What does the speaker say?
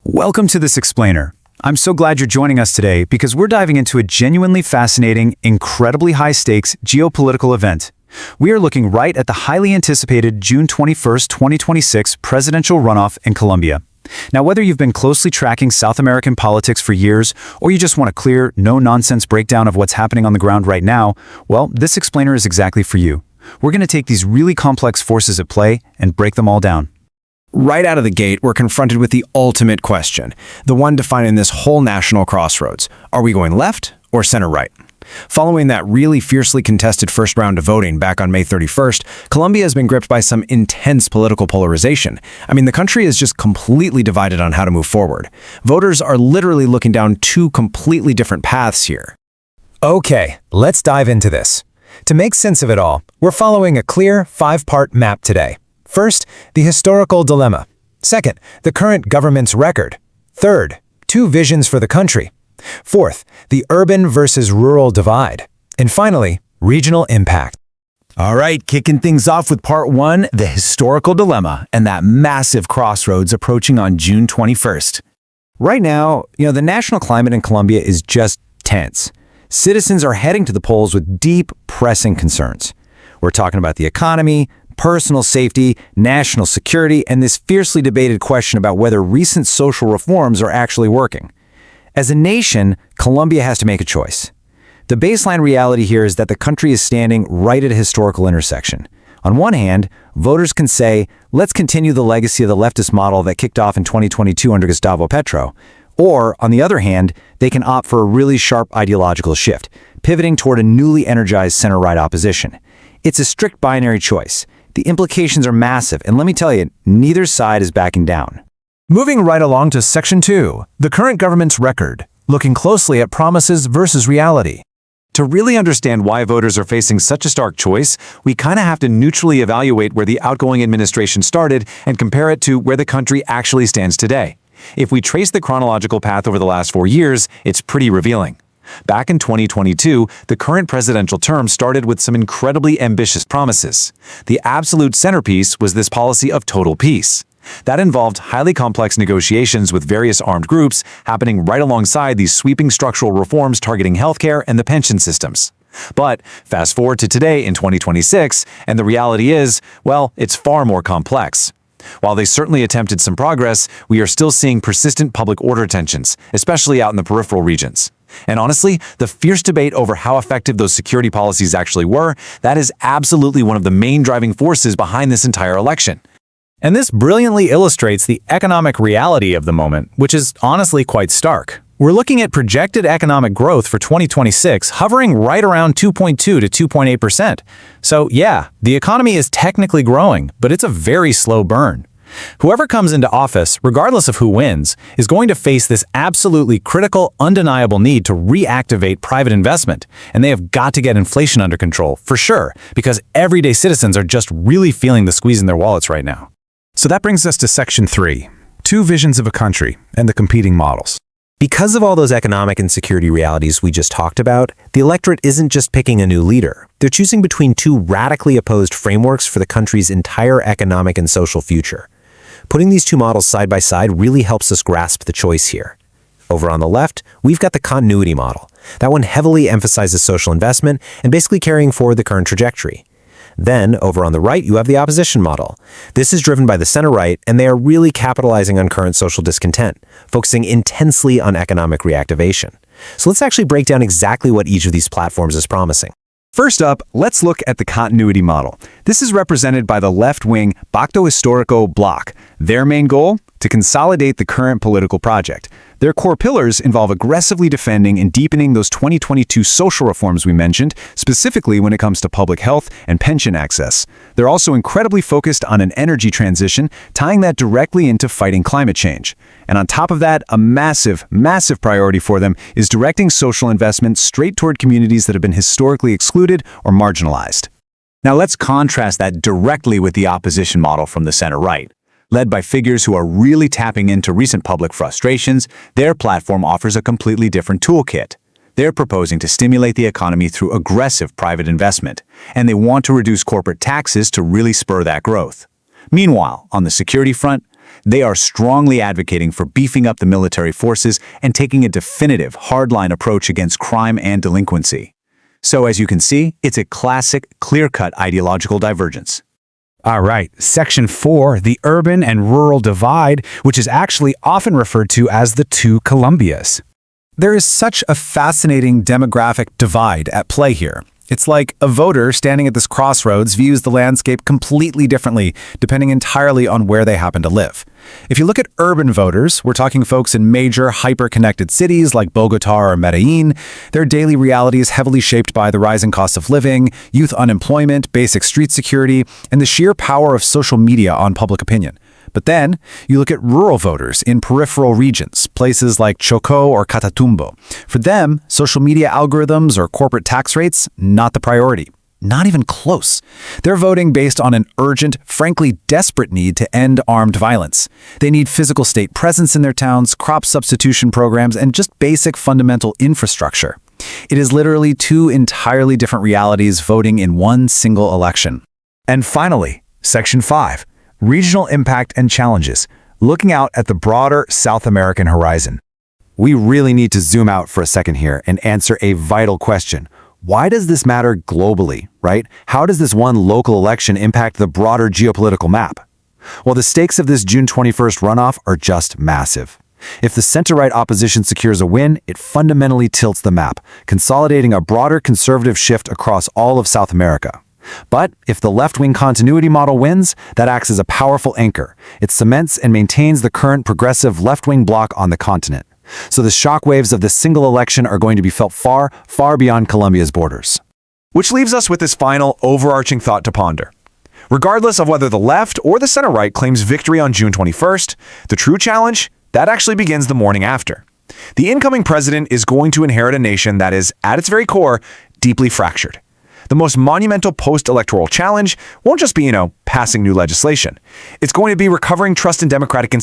Welcome to this explainer. I'm so glad you're joining us today because we're diving into a genuinely fascinating, incredibly high-stakes geopolitical event. We are looking right at the highly anticipated June 21st, 2026 presidential runoff in Colombia. Now, whether you've been closely tracking South American politics for years or you just want a clear, no-nonsense breakdown of what's happening on the ground right now, well, this explainer is exactly for you. We're going to take these really complex forces at play and break them all down. Right out of the gate, we're confronted with the ultimate question, the one defining this whole national crossroads. Are we going left or center-right? Following that really fiercely contested first round of voting back on May 31st, Colombia has been gripped by some intense political polarization. I mean, the country is just completely divided on how to move forward. Voters are literally looking down two completely different paths here. Okay, let's dive into this. To make sense of it all, we're following a clear five-part map today. First, the historical dilemma. Second, the current government's record. Third, two visions for the country. Fourth, the urban versus rural divide. And finally, regional impact. All right, kicking things off with part one, the historical dilemma, and that massive crossroads approaching on June 21st. Right now, the national climate in Colombia is just tense. Citizens are heading to the polls with deep, pressing concerns. We're talking about the economy, personal safety, national security, and this fiercely debated question about whether recent social reforms are actually working. As a nation, Colombia has to make a choice. The baseline reality here is that the country is standing right at a historical intersection. On one hand, voters can say, let's continue the legacy of the leftist model that kicked off in 2022 under Gustavo Petro. Or, on the other hand, they can opt for a really sharp ideological shift, pivoting toward a newly energized center-right opposition. It's a strict binary choice. The implications are massive, and let me tell you, neither side is backing down. Moving right along to Section 2, the current government's record, looking closely at promises versus reality. To really understand why voters are facing such a stark choice, we kind of have to neutrally evaluate where the outgoing administration started and compare it to where the country actually stands today. If we trace the chronological path over the last 4 years, it's pretty revealing. Back in 2022, the current presidential term started with some incredibly ambitious promises. The absolute centerpiece was this policy of total peace. That involved highly complex negotiations with various armed groups happening right alongside these sweeping structural reforms targeting healthcare and the pension systems. But fast forward to today in 2026, and the reality is, well, it's far more complex. While they certainly attempted some progress, we are still seeing persistent public order tensions, especially out in the peripheral regions. And honestly, the fierce debate over how effective those security policies actually were, that is absolutely one of the main driving forces behind this entire election. And this brilliantly illustrates the economic reality of the moment, which is honestly quite stark. We're looking at projected economic growth for 2026 hovering right around 2.2 to 2.8%. So yeah, the economy is technically growing, but it's a very slow burn. Whoever comes into office, regardless of who wins, is going to face this absolutely critical, undeniable need to reactivate private investment. And they have got to get inflation under control, for sure, because everyday citizens are just really feeling the squeeze in their wallets right now. So that brings us to Section 3, two visions of a country and the competing models. Because of all those economic and security realities we just talked about, the electorate isn't just picking a new leader. They're choosing between two radically opposed frameworks for the country's entire economic and social future. Putting these two models side by side really helps us grasp the choice here. Over on the left, we've got the continuity model. That one heavily emphasizes social investment and basically carrying forward the current trajectory. Then, over on the right, you have the opposition model. This is driven by the center-right, and they are really capitalizing on current social discontent, focusing intensely on economic reactivation. So let's actually break down exactly what each of these platforms is promising. First up, let's look at the continuity model. This is represented by the left-wing Pacto Histórico bloc. Their main goal? To consolidate the current political project. Their core pillars involve aggressively defending and deepening those 2022 social reforms we mentioned, specifically when it comes to public health and pension access. They're also incredibly focused on an energy transition, tying that directly into fighting climate change. And on top of that, a massive, massive priority for them is directing social investment straight toward communities that have been historically excluded or marginalized. Now let's contrast that directly with the opposition model from the center-right. Led by figures who are really tapping into recent public frustrations, their platform offers a completely different toolkit. They're proposing to stimulate the economy through aggressive private investment, and they want to reduce corporate taxes to really spur that growth. Meanwhile, on the security front, They are strongly advocating for beefing up the military forces and taking a definitive, hardline approach against crime and delinquency. So as you can see, it's a classic, clear-cut ideological divergence. All right, Section 4, the urban and rural divide, which is actually often referred to as the two Colombias. There is such a fascinating demographic divide at play here. It's like a voter standing at this crossroads views the landscape completely differently, depending entirely on where they happen to live. If you look at urban voters, we're talking folks in major, hyper-connected cities like Bogotá or Medellín. Their daily reality is heavily shaped by the rising cost of living, youth unemployment, basic street security, and the sheer power of social media on public opinion. But then, you look at rural voters in peripheral regions, places like Chocó or Catatumbo. For them, social media algorithms or corporate tax rates, not the priority. Not even close. They're voting based on an urgent, frankly desperate need to end armed violence. They need physical state presence in their towns, crop substitution programs, and just basic fundamental infrastructure. It is literally two entirely different realities voting in one single election. And finally, Section 5. Regional impact and challenges, looking out at the broader South American horizon. We really need to zoom out for a second here and answer a vital question. Why does this matter globally, right? How does this one local election impact the broader geopolitical map? Well, the stakes of this June 21st runoff are just massive. If the center-right opposition secures a win, it fundamentally tilts the map, consolidating a broader conservative shift across all of South America. But if the left-wing continuity model wins, that acts as a powerful anchor. It cements and maintains the current progressive left-wing bloc on the continent. So the shockwaves of this single election are going to be felt far, far beyond Colombia's borders. Which leaves us with this final, overarching thought to ponder. Regardless of whether the left or the center-right claims victory on June 21st, the true challenge, that actually begins the morning after. The incoming president is going to inherit a nation that is, at its very core, deeply fractured. The most monumental post-electoral challenge won't just be, passing new legislation. It's going to be recovering trust in democratic institutions